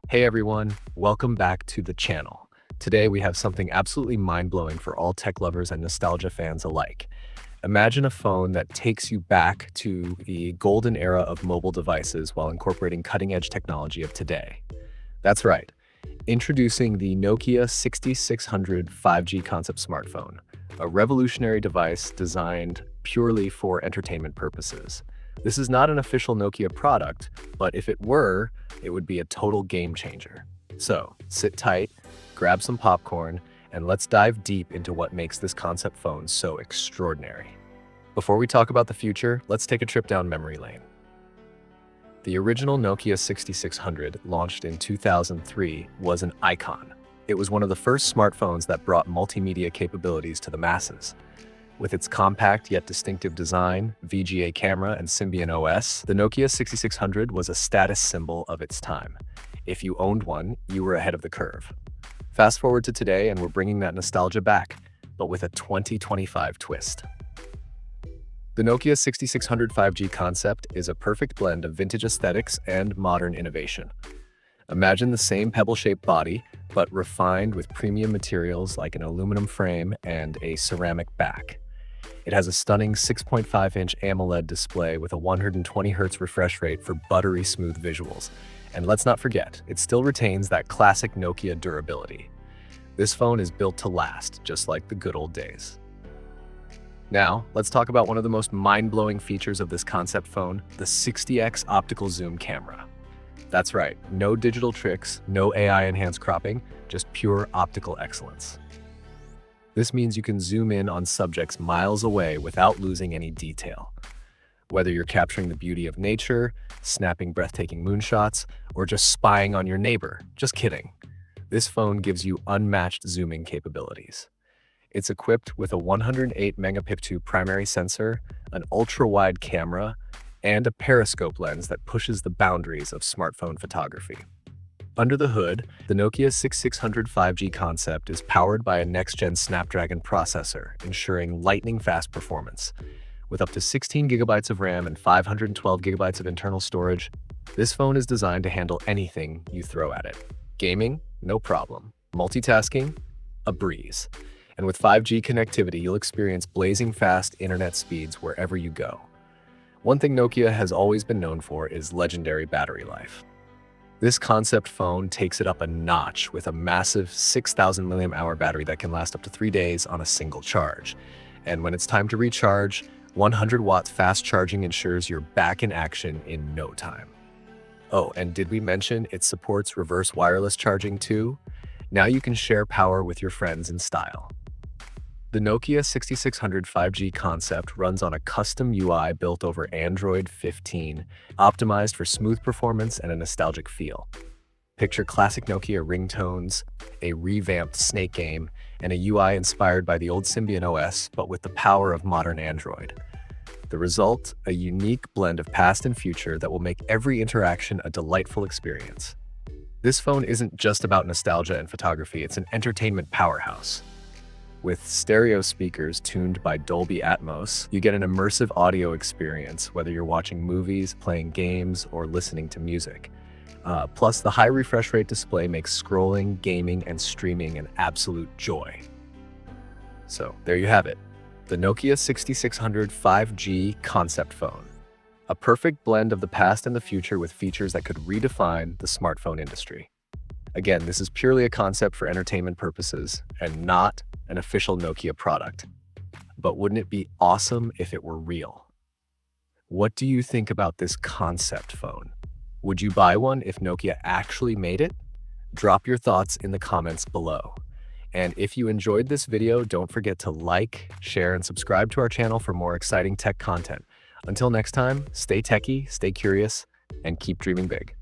Hey everyone, welcome back to the channel. Today we have something absolutely mind-blowing for all tech lovers and nostalgia fans alike. Imagine a phone that takes you back to the golden era of mobile devices while incorporating cutting-edge technology of today. That's right, introducing the Nokia 6600 5G concept smartphone, a revolutionary device designed purely for entertainment purposes. This is not an official Nokia product, but if it were, it would be a total game changer. So, sit tight, grab some popcorn, and let's dive deep into what makes this concept phone so extraordinary. Before we talk about the future, let's take a trip down memory lane. The original Nokia 6600, launched in 2003, was an icon. It was one of the first smartphones that brought multimedia capabilities to the masses. With its compact yet distinctive design, VGA camera, and Symbian OS, the Nokia 6600 was a status symbol of its time. If you owned one, you were ahead of the curve. Fast forward to today and we're bringing that nostalgia back, but with a 2025 twist. The Nokia 6600 5G concept is a perfect blend of vintage aesthetics and modern innovation. Imagine the same pebble-shaped body, but refined with premium materials like an aluminum frame and a ceramic back. It has a stunning 6.5-inch AMOLED display with a 120Hz refresh rate for buttery smooth visuals. And let's not forget, it still retains that classic Nokia durability. This phone is built to last, just like the good old days. Now, let's talk about one of the most mind-blowing features of this concept phone, the 60x optical zoom camera. That's right, no digital tricks, no AI-enhanced cropping, just pure optical excellence. This means you can zoom in on subjects miles away without losing any detail. Whether you're capturing the beauty of nature, snapping breathtaking moonshots, or just spying on your neighbor, just kidding. This phone gives you unmatched zooming capabilities. It's equipped with a 108-megapixel primary sensor, an ultra-wide camera, and a periscope lens that pushes the boundaries of smartphone photography. Under the hood, the Nokia 6600 5G concept is powered by a next-gen Snapdragon processor, ensuring lightning-fast performance. With up to 16 gigabytes of RAM and 512 gigabytes of internal storage, this phone is designed to handle anything you throw at it. Gaming? No problem. Multitasking? A breeze. And with 5G connectivity, you'll experience blazing fast internet speeds wherever you go. One thing Nokia has always been known for is legendary battery life. This concept phone takes it up a notch with a massive 6,000 mAh battery that can last up to 3 days on a single charge. And when it's time to recharge, 100-watt fast charging ensures you're back in action in no time. Oh, and did we mention it supports reverse wireless charging too? Now you can share power with your friends in style. The Nokia 6600 5G concept runs on a custom UI built over Android 15, optimized for smooth performance and a nostalgic feel. Picture classic Nokia ringtones, a revamped Snake game, and a UI inspired by the old Symbian OS, but with the power of modern Android. The result, a unique blend of past and future that will make every interaction a delightful experience. This phone isn't just about nostalgia and photography, it's an entertainment powerhouse. With stereo speakers tuned by Dolby Atmos, you get an immersive audio experience, whether you're watching movies, playing games, or listening to music. Plus, the high refresh rate display makes scrolling, gaming, and streaming an absolute joy. So, there you have it, the Nokia 6600 5G concept phone. A perfect blend of the past and the future with features that could redefine the smartphone industry. Again, this is purely a concept for entertainment purposes and not an official Nokia product. But wouldn't it be awesome if it were real? What do you think about this concept phone? Would you buy one if Nokia actually made it? Drop your thoughts in the comments below. And if you enjoyed this video, don't forget to like, share, and subscribe to our channel for more exciting tech content. Until next time, stay techie, stay curious, and keep dreaming big.